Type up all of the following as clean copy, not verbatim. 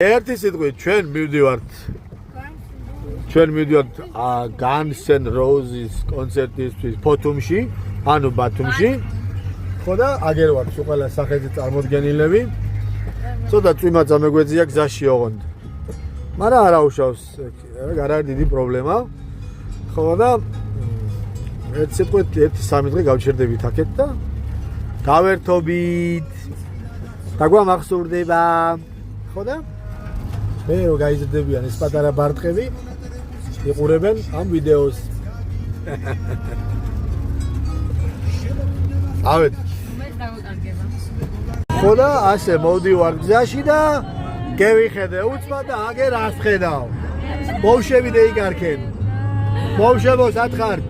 ერთი სიტყვით ჩვენ მივდივართ Guns N' Roses კონცერტისთვის ფოთუმში, ანუ ბათუმში. ხო და აგერ ვართ ყველა სახეზე წარმოდგენილები. ცოტა წვიმაცა მეგვეძია გზაში ოღონდ. მაგრამ არა უშავს, არ არის დიდი პრობლემა. ხო და ერთ სიტყვით 1-3 დღე გავჩერდებით აქეთ და გავერთობით. დაგვამახსოვრდება. ხო და მე რო გაიზრდებიან ეს პატარა ბარტყები იყურებენ ამ ვიდეოს. ავეთ. ხო და ასე მოვდივარ გზაში და გევიხედე უცბად და აგერ ას ხედავ. ბავშვები დაიგარქენ. ბავშვებო სათხართ.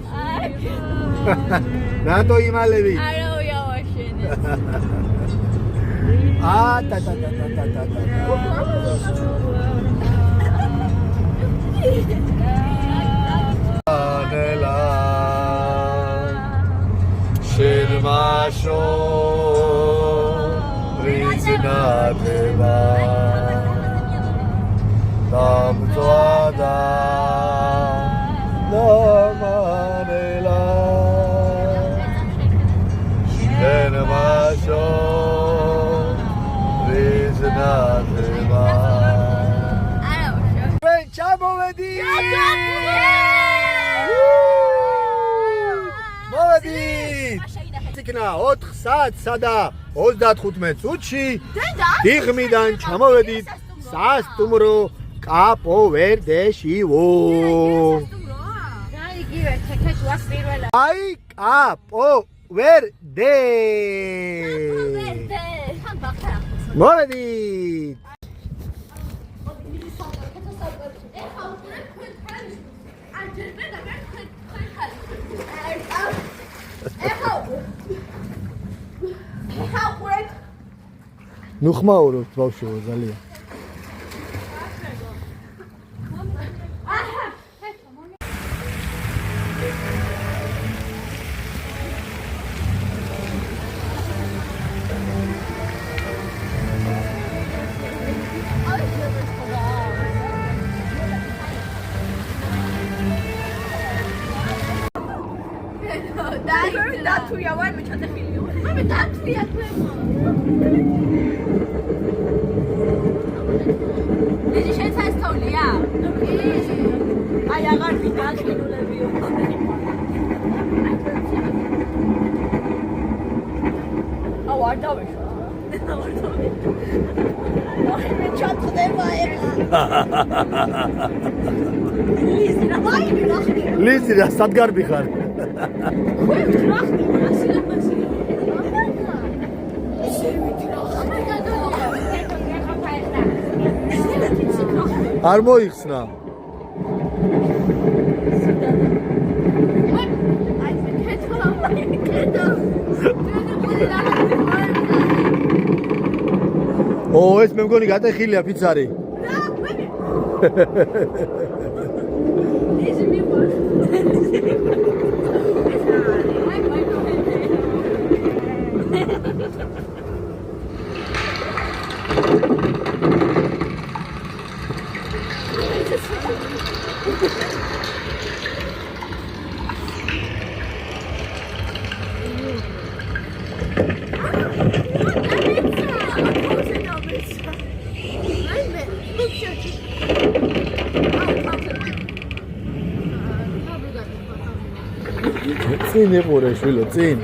რატო იმალები? არა უიავაშენე. და ანელა შერმაშო რიზნადება დამწვადა დამანელა შერმაშო რიზნადება ჩვენ ჩამოვედით იქნა 4 საათსა და 35 წუთში დიღმიდან ჩამოვედით სასტუმრო კაპოვერდეში. აი კაპოვერდე. მოვედით. ნუ ხმაურობთ ბავშვო ძალიან. დათვია ვარ მე ჩატეხილია. მე დათვია თქვენ. ეს შეიძლება თოლია? აი აღარ ვიდახილულებიო. აუ არ დავეშვა. აი მე ჩატხდება ეხლა. ლიზი რა სადგარბი ხარ? არ მოიხსნა. ეს მე მგონი გატეხილია ფიცარი. წინ იყურე შვილო წინ.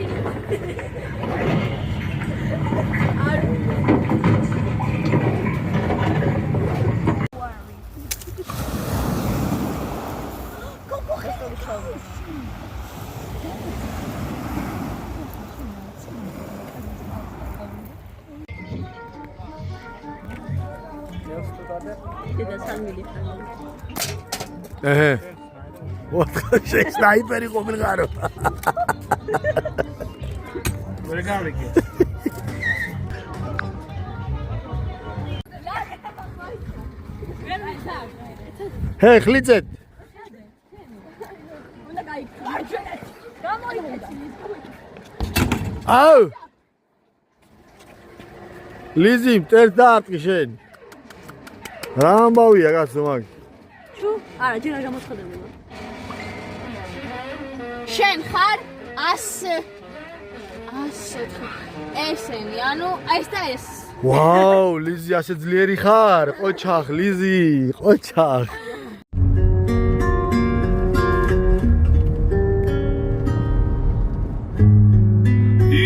Sniper complicado. Hey, ხლიცეთ. აუ. ლიზი, მტერს დაარტყი შენ. რა ამბავია კაცო მაგ? ჩუ? არა, ჯერ არ გამოცხადებულა. შენ ხარ 100 ესენი, ანუ ეს და ეს. ვაუ, ლიზი ასე ძლიერი ხარ? ყოჩახ, ლიზი, ყოჩახ.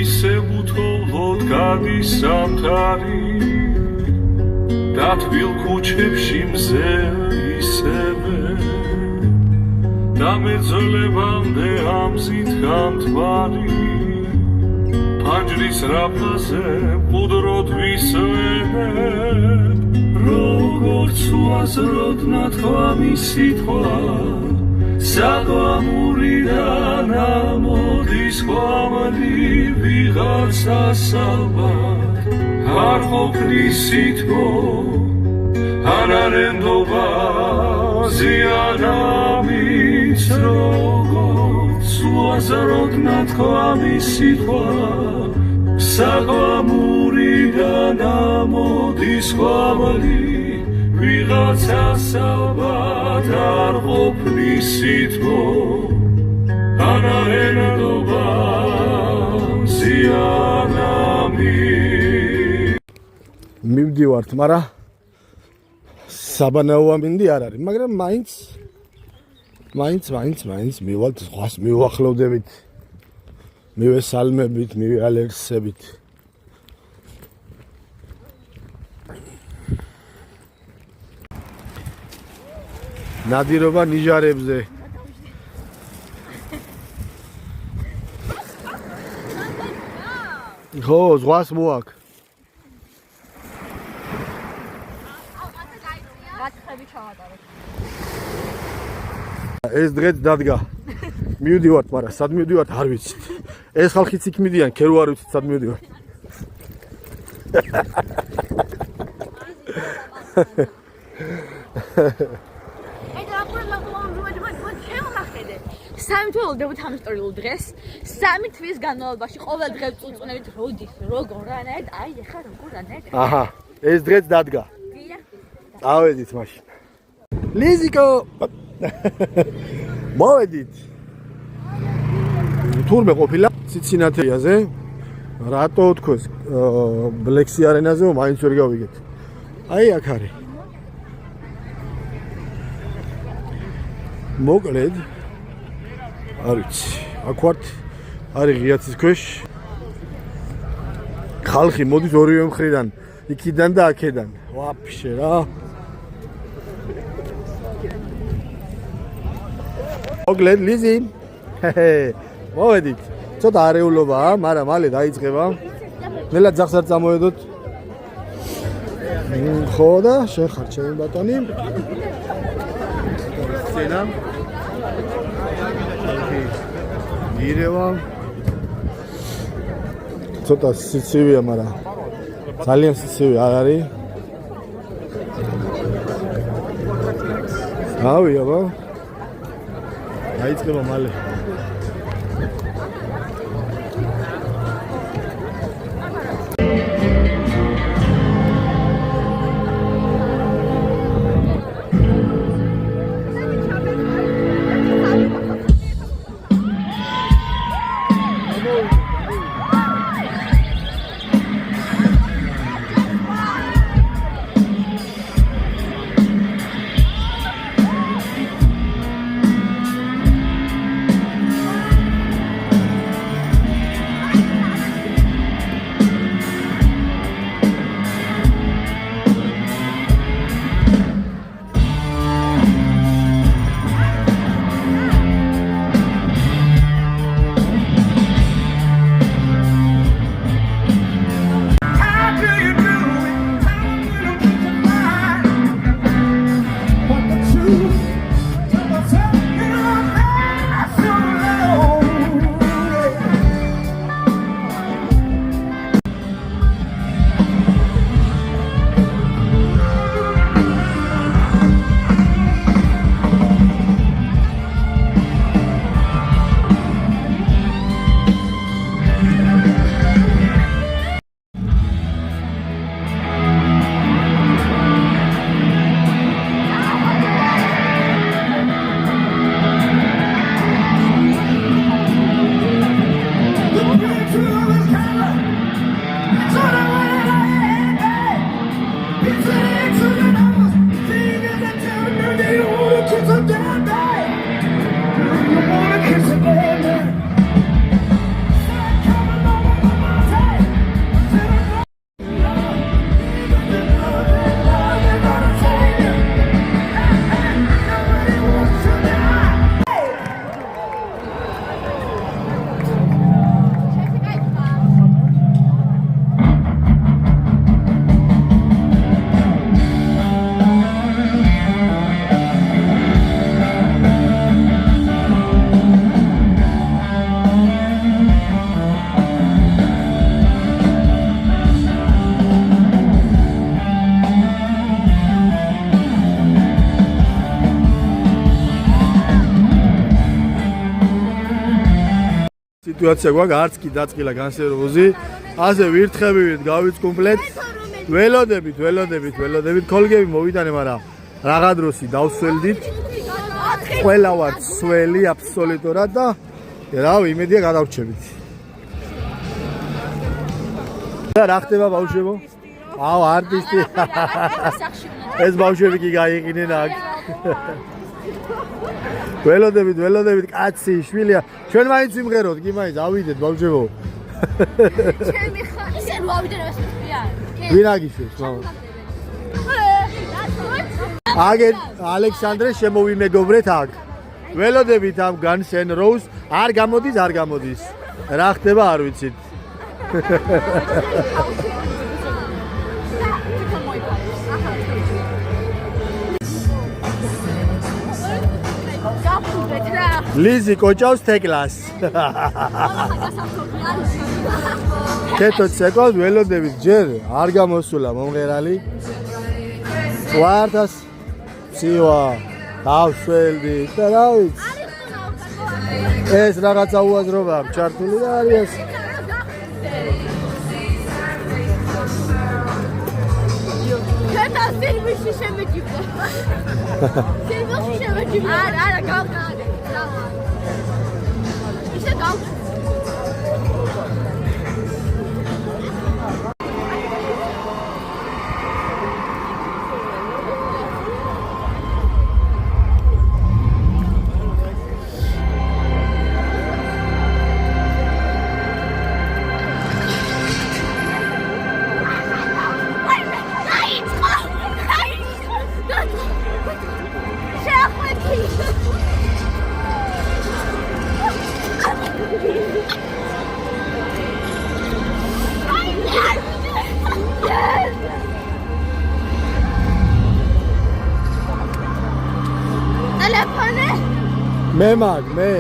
ისე უთოვლოდ გადის სამთარი და თბილ ქუჩებში მზე ისევე და მეძლებამდე ამზით გამთვარი ფანჯრის რაფაზე მყუდროდ ვისვენებ როგორც უაზროდ ნათქვამი სიტყვა საყვამური და ნამოდის ყვამლი ვიღაცას ალბათ არ ყოფნის სითბო არ არენდობა ზიანამიც როგორც უაზროდ ნათქვამი სიტყვა საყვამური და ნამოდის ყვამლი ვიღაცას ალბათ არ ყოფნის სითბო არ არენდობა ზიანამი მივდივართ, მაგრამ საბანაო ამინდი არ არის, მაგრამ მაინც მივალთ ზღვას მივახლოვდებით. მივესალმებით, მივიალერსებით. ნადირობა ნიჟარებზე. ხო, ზღვას მოაქ. გათხები ჩავატარებ. ეს დღეც დადგა. მივდივართ, მაგრამ სად მივდივართ არ ვიცით. ეს ხალხიც იქ მიდიან, ქერო არ ვიცით სად მივდივართ. სამი თვე ვლდებოდი ამ ისტორიულ დღეს. 3 თვის განმავლობაში ყოველ დღე წუწუნებით როდის, როგორ რანაირად, აი ეხა როგორ რანაირად. აჰა, ეს დღეც დადგა. წავედით მაშინ. ლიზიკო. მოვედით. თურმე ყოფილა ციცინათეაზე. რატო თქოს ბლექსი არენაზე მაინც ვერ გავიგეთ. აი აქ არის. მოკლედ არ ვიცი, აქ ვართ, არის ღიაცის ქვეშ. ხალხი მოდის ორივე მხრიდან, იქიდან და აქედან. ვაფშე რა. მოკლედ ლიზი. მოვედით. ცოტა არეულობაა, მაგრამ მალე დაიწყება. ნელა ძახს არ წამოედოთ. ხო და შენ ხარ ჩემი ბატონი. სცენა. ირევა. ცოტა სიცივეა, მაგრამ ძალიან სიცივე არ არის. ავი აბა. დაიწყება მალე. სიტუაცია გვაქვს, არც კი დაწყილა განსერვოზი. ასე ვირთხებივით, გავიცკუმპლეთ. ველოდებით, კოლგები მოვიტანე, მაგრამ რაღა დროსი დავსველდით. ყველა ვართ სველი აბსოლუტურად და რავი, იმედია გადავრჩებით. და რა ხდება ბავშვებო? აუ, არტისტი. ეს ბავშვები კი გაიყინენ აქ. ველოდებით, კაცი, შვილია. ჩვენ მაინც ვიმღეროთ, კი მაინც ავიდეთ ბავშვებო. ჩემი ხარ ისე რო ავიდე რა ვესწრია. ვინ აგიშვებს, მამა? აგერ ალექსანდრე შემოვიმეგობრეთ აქ. ველოდებით ამ Guns N' Roses არ გამოდის. რა ხდება არ ვიცით. ლიზი კოჭავს თეკლას. კეთო ცეკავს ველოდებით ჯერ არ გამოსულა მომღერალი. ვარტას ცივა დავსველდი და რა ვიცი. ეს რაღაცა უაზრობა აქვს ჩართული და არის. Kata filmში შემეჯიბო. ფილმში შემეჯიბო. არა, გავკარეთ. ისე გავ მე მაგ მე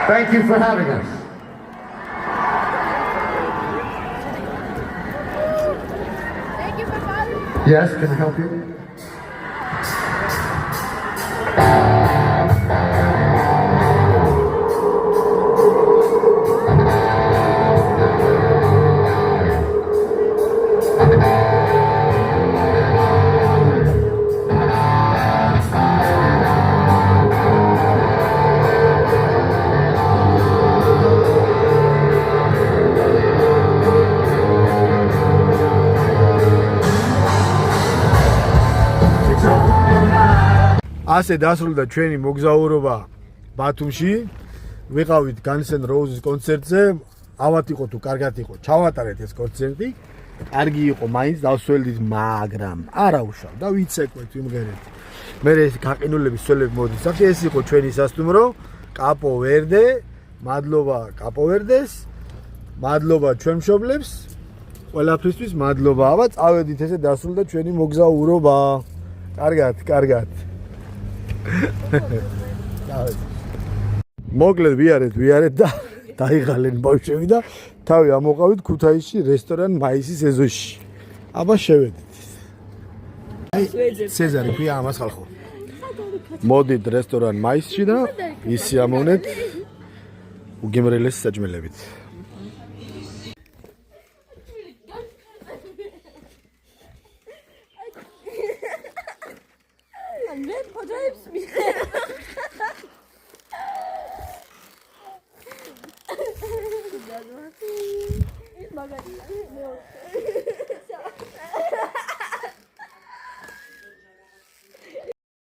Thank you for having us. Thank you for calling. Yes, can I help you? ასე დასრულდა ჩვენი მოგზაურობა ბათუმში. ვიყავით Guns N' Roses კონცერტზე. ავად იყო თუ კარგად იყო, ჩავატარეთ ეს კონცერტი. კარგი იყო, მაინც დავსველდით, მაგრამ არა უშავ და ვიცეკვეთ იმღერეთ. მე ეს გაყინულების სველები მოდის. სახე ეს იყო ჩვენი სასტუმრო, კაპო ვერდე. მადლობა კაპო ვერდეს. მადლობა ჩვენ მშობლებს. ყველაფრისთვის მადლობა. აბა წავედით ესე დასრულდა ჩვენი მოგზაურობა. კარგად. მოკლედ ვიარეთ და დაიღალენ ბავშვები და თავი ამოყავით ქუთაისში რესტორან მაისის ეზოში. აბა შევედით. სეზარი ქვია ამას ხალხო. მოდით რესტორან მაისში და ისიამოვნეთ უგემრელეს საჭმელებით. მე ფოთოებს მაგარი